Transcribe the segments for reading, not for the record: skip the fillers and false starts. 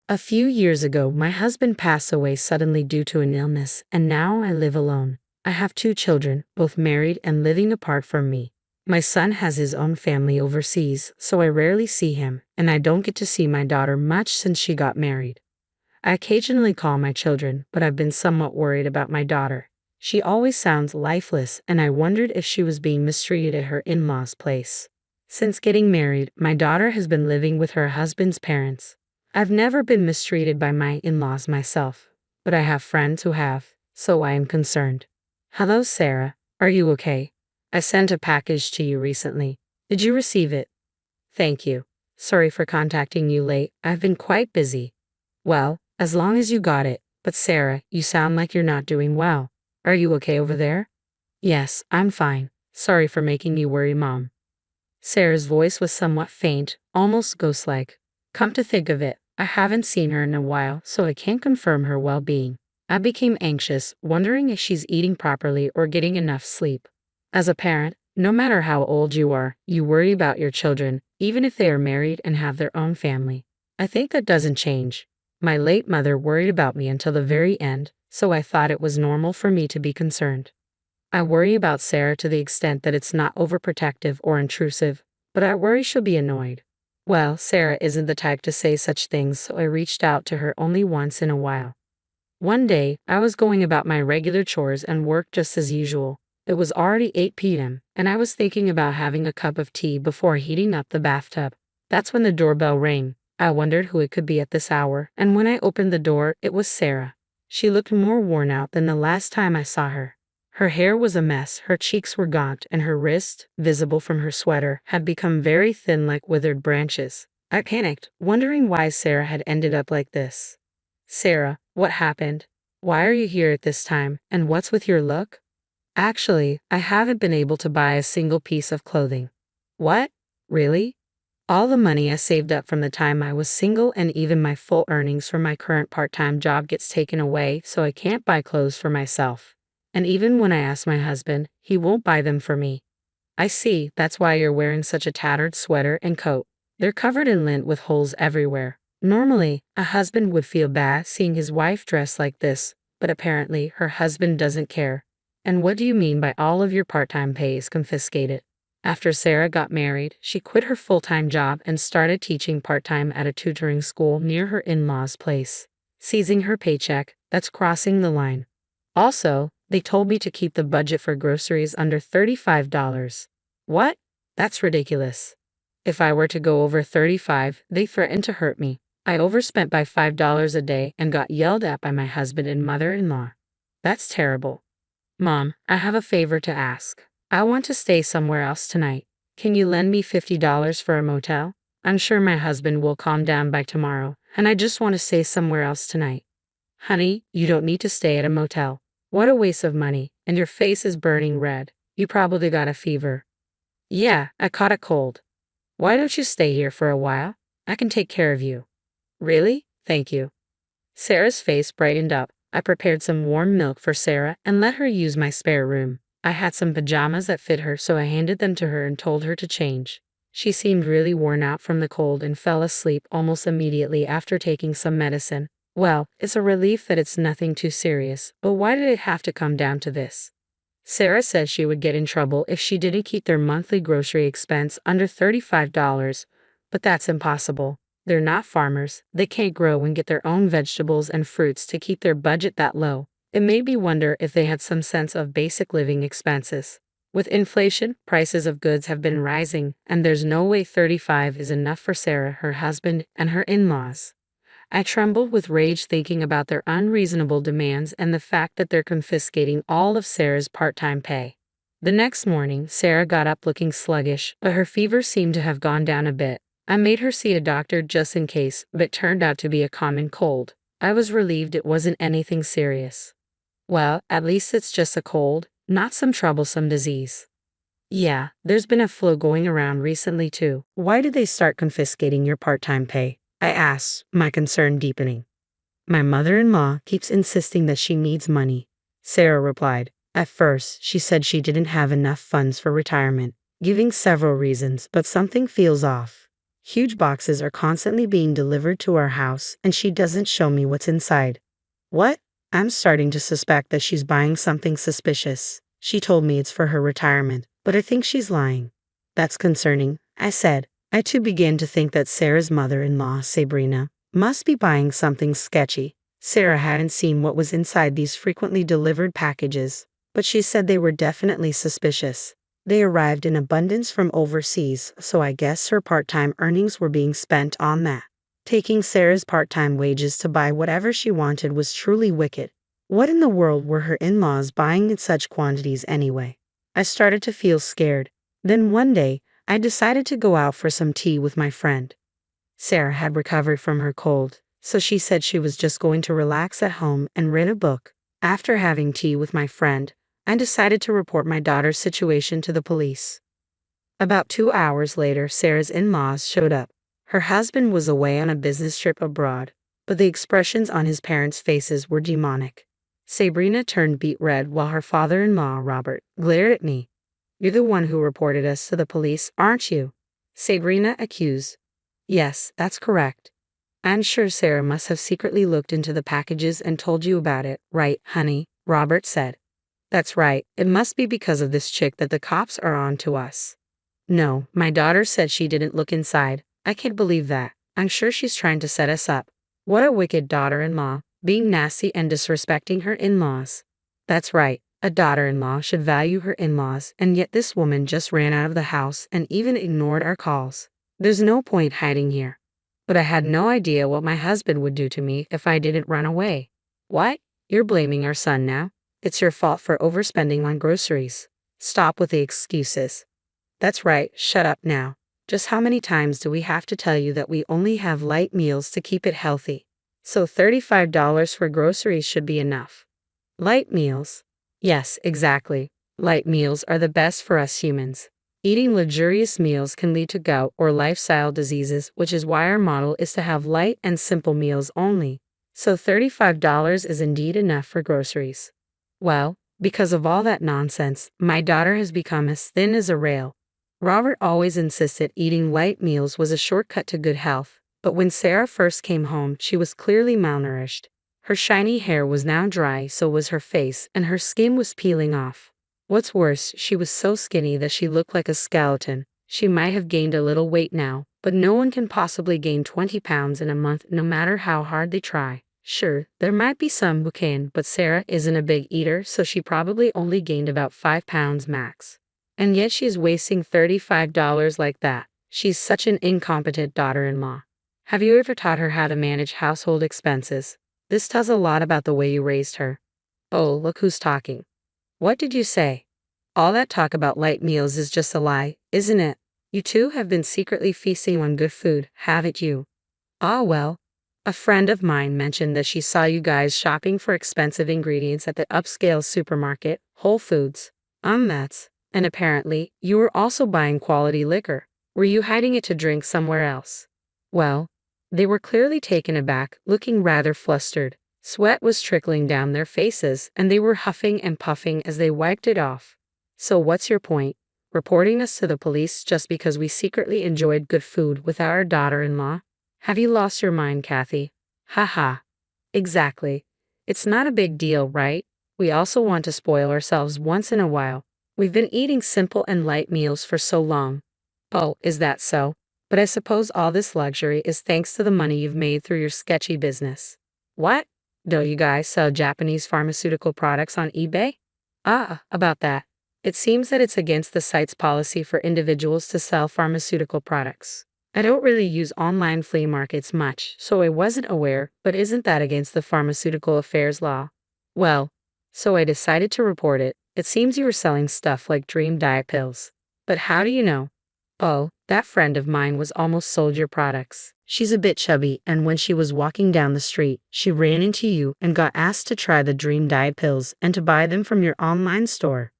A few years ago, my husband passed away suddenly due to an illness, and now I live alone. I have 2 children, both married and living apart from me. My son has his own family overseas, so I rarely see him, and I don't get to see my daughter much since she got married. I occasionally call my children, but I've been somewhat worried about my daughter. She always sounds lifeless, and I wondered if she was being mistreated at her in-laws' place. Since getting married, my daughter has been living with her husband's parents. I've never been mistreated by my in-laws myself, but I have friends who have, so I am concerned. Hello, Sarah. Are you okay? I sent a package to you recently. Did you receive it? Thank you. Sorry for contacting you late. I've been quite busy. Well, as long as you got it. But Sarah, you sound like you're not doing well. Are you okay over there? Yes, I'm fine. Sorry for making you worry, Mom. Sarah's voice was somewhat faint, almost ghost-like. Come to think of it, I haven't seen her in a while, so I can't confirm her well-being. I became anxious, wondering if she's eating properly or getting enough sleep. As a parent, no matter how old you are, you worry about your children, even if they are married and have their own family. I think that doesn't change. My late mother worried about me until the very end, so I thought it was normal for me to be concerned. I worry about Sarah to the extent that it's not overprotective or intrusive, but I worry she'll be annoyed. Well, Sarah isn't the type to say such things, so I reached out to her only once in a while. One day, I was going about my regular chores and work just as usual. It was already 8 p.m., and I was thinking about having a cup of tea before heating up the bathtub. That's when the doorbell rang. I wondered who it could be at this hour, and when I opened the door, it was Sarah. She looked more worn out than the last time I saw her. Her hair was a mess, her cheeks were gaunt, and her wrist, visible from her sweater, had become very thin like withered branches. I panicked, wondering why Sarah had ended up like this. Sarah, what happened? Why are you here at this time, and what's with your look? Actually, I haven't been able to buy a single piece of clothing. What? Really? All the money I saved up from the time I was single and even my full earnings from my current part-time job gets taken away, so I can't buy clothes for myself. And even when I ask my husband, he won't buy them for me. I see, that's why you're wearing such a tattered sweater and coat. They're covered in lint with holes everywhere. Normally, a husband would feel bad seeing his wife dressed like this, but apparently her husband doesn't care. And what do you mean by all of your part-time pay is confiscated? After Sarah got married, she quit her full-time job and started teaching part-time at a tutoring school near her in-laws' place. Seizing her paycheck, that's crossing the line. Also, they told me to keep the budget for groceries under $35. What? That's ridiculous. If I were to go over 35, they threatened to hurt me. I overspent by $5 a day and got yelled at by my husband and mother-in-law. That's terrible. Mom, I have a favor to ask. I want to stay somewhere else tonight. Can you lend me $50 for a motel? I'm sure my husband will calm down by tomorrow, and I just want to stay somewhere else tonight. Honey, you don't need to stay at a motel. What a waste of money, and your face is burning red. You probably got a fever. Yeah, I caught a cold. Why don't you stay here for a while? I can take care of you. Really? Thank you. Sarah's face brightened up. I prepared some warm milk for Sarah and let her use my spare room. I had some pajamas that fit her, so I handed them to her and told her to change. She seemed really worn out from the cold and fell asleep almost immediately after taking some medicine. Well, it's a relief that it's nothing too serious, but why did it have to come down to this? Sarah said she would get in trouble if she didn't keep their monthly grocery expense under $35, but that's impossible. They're not farmers. They can't grow and get their own vegetables and fruits to keep their budget that low. It made me wonder if they had some sense of basic living expenses. With inflation, prices of goods have been rising, and there's no way 35 is enough for Sarah, her husband, and her in-laws. I trembled with rage thinking about their unreasonable demands and the fact that they're confiscating all of Sarah's part-time pay. The next morning, Sarah got up looking sluggish, but her fever seemed to have gone down a bit. I made her see a doctor just in case, but it turned out to be a common cold. I was relieved it wasn't anything serious. Well, at least it's just a cold, not some troublesome disease. Yeah, there's been a flu going around recently too. Why did they start confiscating your part-time pay? I asked, my concern deepening. My mother-in-law keeps insisting that she needs money, Sarah replied. At first, she said she didn't have enough funds for retirement, giving several reasons, but something feels off. Huge boxes are constantly being delivered to our house, and she doesn't show me what's inside. What? I'm starting to suspect that she's buying something suspicious. She told me it's for her retirement, but I think she's lying. That's concerning, I said. I too began to think that Sarah's mother-in-law, Sabrina, must be buying something sketchy. Sarah hadn't seen what was inside these frequently delivered packages, but she said they were definitely suspicious. They arrived in abundance from overseas, so I guess her part-time earnings were being spent on that. Taking Sarah's part-time wages to buy whatever she wanted was truly wicked. What in the world were her in-laws buying in such quantities anyway? I started to feel scared. Then one day, I decided to go out for some tea with my friend. Sarah had recovered from her cold, so she said she was just going to relax at home and read a book. After having tea with my friend, I decided to report my daughter's situation to the police. About 2 hours later, Sarah's in-laws showed up. Her husband was away on a business trip abroad, but the expressions on his parents' faces were demonic. Sabrina turned beet red while her father-in-law, Robert, glared at me. "You're the one who reported us to the police, aren't you?" Sabrina accused. "Yes, that's correct. I'm sure Sarah must have secretly looked into the packages and told you about it, right, honey?" Robert said. "That's right. It must be because of this chick that the cops are on to us." "No, my daughter said she didn't look inside. I can't believe that. I'm sure she's trying to set us up." What a wicked daughter-in-law, being nasty and disrespecting her in-laws. That's right. A daughter-in-law should value her in-laws, and yet this woman just ran out of the house and even ignored our calls. There's no point hiding here. But I had no idea what my husband would do to me if I didn't run away. What? You're blaming our son now? It's your fault for overspending on groceries. Stop with the excuses. That's right, shut up now. Just how many times do we have to tell you that we only have light meals to keep it healthy? So $35 for groceries should be enough. Light meals? Yes, exactly. Light meals are the best for us humans. Eating luxurious meals can lead to gout or lifestyle diseases, which is why our model is to have light and simple meals only. So $35 is indeed enough for groceries. Well, because of all that nonsense, my daughter has become as thin as a rail. Robert always insisted eating light meals was a shortcut to good health, but when Sarah first came home, she was clearly malnourished. Her shiny hair was now dry, so was her face, and her skin was peeling off. What's worse, she was so skinny that she looked like a skeleton. She might have gained a little weight now, but no one can possibly gain 20 pounds in a month no matter how hard they try. Sure, there might be some who can, but Sarah isn't a big eater, so she probably only gained about 5 pounds max. And yet she's wasting $35 like that. She's such an incompetent daughter-in-law. Have you ever taught her how to manage household expenses? This tells a lot about the way you raised her. Oh, look who's talking. What did you say? All that talk about light meals is just a lie, isn't it? You two have been secretly feasting on good food, haven't you? Ah, well. A friend of mine mentioned that she saw you guys shopping for expensive ingredients at the upscale supermarket, Whole Foods. That's. And apparently, you were also buying quality liquor. Were you hiding it to drink somewhere else? Well, they were clearly taken aback, looking rather flustered. Sweat was trickling down their faces, and they were huffing and puffing as they wiped it off. So what's your point? Reporting us to the police just because we secretly enjoyed good food with our daughter-in-law? Have you lost your mind, Kathy? Ha ha. Exactly. It's not a big deal, right? We also want to spoil ourselves once in a while. We've been eating simple and light meals for so long. Oh, is that so? But I suppose all this luxury is thanks to the money you've made through your sketchy business. What? Don't you guys sell Japanese pharmaceutical products on eBay? Ah, about that. It seems that it's against the site's policy for individuals to sell pharmaceutical products. I don't really use online flea markets much, so I wasn't aware, but isn't that against the Pharmaceutical Affairs Law? Well, so I decided to report it. It seems you were selling stuff like Dream Diet pills. But how do you know? Oh, that friend of mine was almost sold your products. She's a bit chubby, and when she was walking down the street, she ran into you and got asked to try the Dream Diet pills and to buy them from your online store.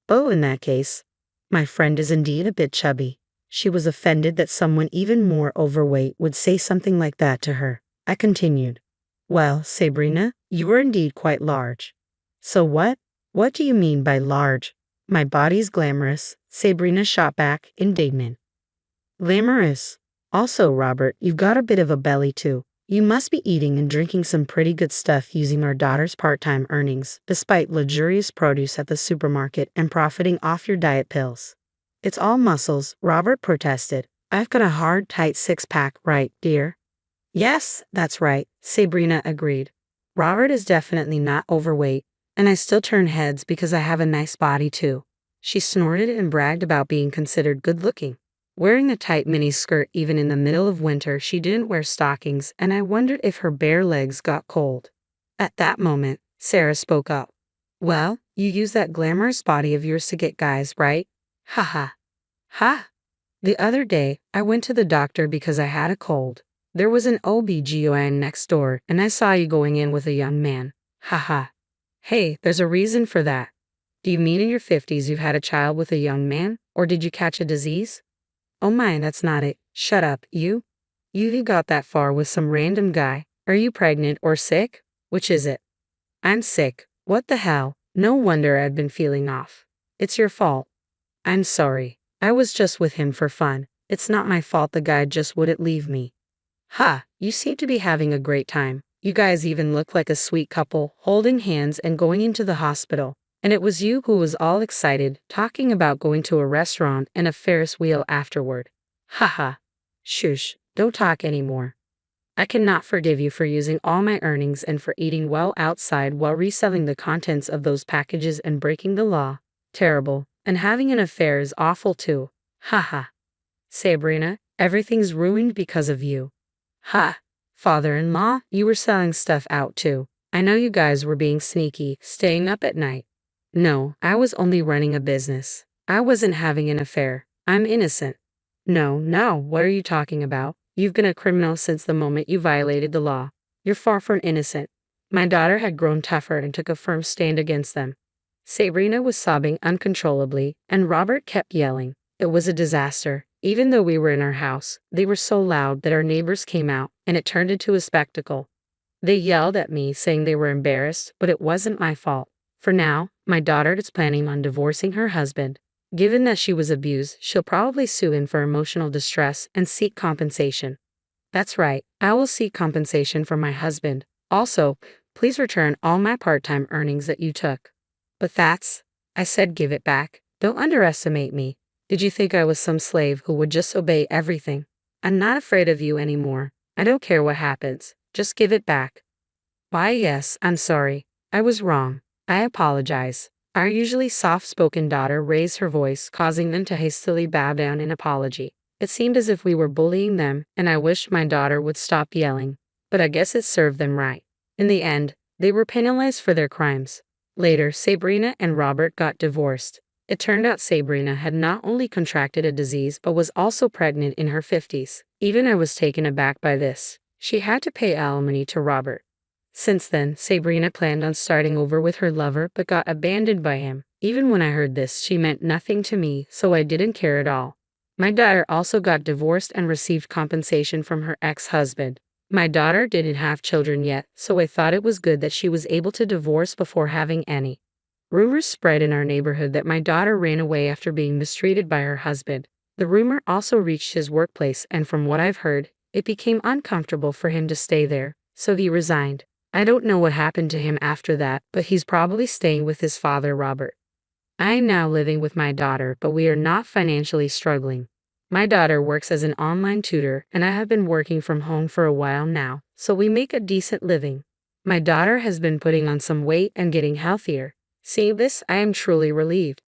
Oh, in that case, my friend is indeed a bit chubby. She was offended that someone even more overweight would say something like that to her. I continued. Well, Sabrina, you are indeed quite large. So what? What do you mean by large? My body's glamorous, Sabrina shot back, indignant. Glamorous? Also, Robert, you've got a bit of a belly too. You must be eating and drinking some pretty good stuff using our daughter's part-time earnings, despite luxurious produce at the supermarket and profiting off your diet pills. It's all muscles, Robert protested. I've got a hard, tight six-pack, right, dear? Yes, that's right, Sabrina agreed. Robert is definitely not overweight, and I still turn heads because I have a nice body too. She snorted and bragged about being considered good-looking. Wearing a tight mini skirt even in the middle of winter, she didn't wear stockings, and I wondered if her bare legs got cold. At that moment, Sarah spoke up. Well, you use that glamorous body of yours to get guys, right? Ha ha. Ha! The other day, I went to the doctor because I had a cold. There was an OB/GYN next door, and I saw you going in with a young man. Ha ha. Hey, there's a reason for that. Do you mean in your 50s you've had a child with a young man, or did you catch a disease? Oh my, that's not it. Shut up, you. You got that far with some random guy. Are you pregnant or sick? Which is it? I'm sick. What the hell? No wonder I've been feeling off. It's your fault. I'm sorry. I was just with him for fun. It's not my fault the guy just wouldn't leave me. Ha, you seem to be having a great time. You guys even look like a sweet couple, holding hands and going into the hospital. And it was you who was all excited, talking about going to a restaurant and a Ferris wheel afterward. Ha ha. Shush, don't talk anymore. I cannot forgive you for using all my earnings and for eating well outside while reselling the contents of those packages and breaking the law. Terrible. And having an affair is awful too. Ha ha. Sabrina, everything's ruined because of you. Ha. Father-in-law, you were selling stuff out too. I know you guys were being sneaky, staying up at night. No, I was only running a business. I wasn't having an affair. I'm innocent. No, what are you talking about? You've been a criminal since the moment you violated the law. You're far from innocent. My daughter had grown tougher and took a firm stand against them. Sabrina was sobbing uncontrollably, and Robert kept yelling. It was a disaster. Even though we were in our house, they were so loud that our neighbors came out, and it turned into a spectacle. They yelled at me, saying they were embarrassed, but it wasn't my fault. For now, my daughter is planning on divorcing her husband. Given that she was abused, she'll probably sue him for emotional distress and seek compensation. That's right, I will seek compensation for my husband. Also, please return all my part-time earnings that you took. But I said give it back. Don't underestimate me. Did you think I was some slave who would just obey everything? I'm not afraid of you anymore. I don't care what happens. Just give it back. Why, yes, I'm sorry. I was wrong. I apologize. Our usually soft-spoken daughter raised her voice, causing them to hastily bow down in apology. It seemed as if we were bullying them, and I wished my daughter would stop yelling. But I guess it served them right. In the end, they were penalized for their crimes. Later, Sabrina and Robert got divorced. It turned out Sabrina had not only contracted a disease but was also pregnant in her 50s. Even I was taken aback by this. She had to pay alimony to Robert. Since then, Sabrina planned on starting over with her lover but got abandoned by him. Even when I heard this, she meant nothing to me, so I didn't care at all. My daughter also got divorced and received compensation from her ex-husband. My daughter didn't have children yet, so I thought it was good that she was able to divorce before having any. Rumors spread in our neighborhood that my daughter ran away after being mistreated by her husband. The rumor also reached his workplace, and from what I've heard, it became uncomfortable for him to stay there, so he resigned. I don't know what happened to him after that, but he's probably staying with his father, Robert. I am now living with my daughter, but we are not financially struggling. My daughter works as an online tutor, and I have been working from home for a while now, so we make a decent living. My daughter has been putting on some weight and getting healthier. Seeing this, I am truly relieved.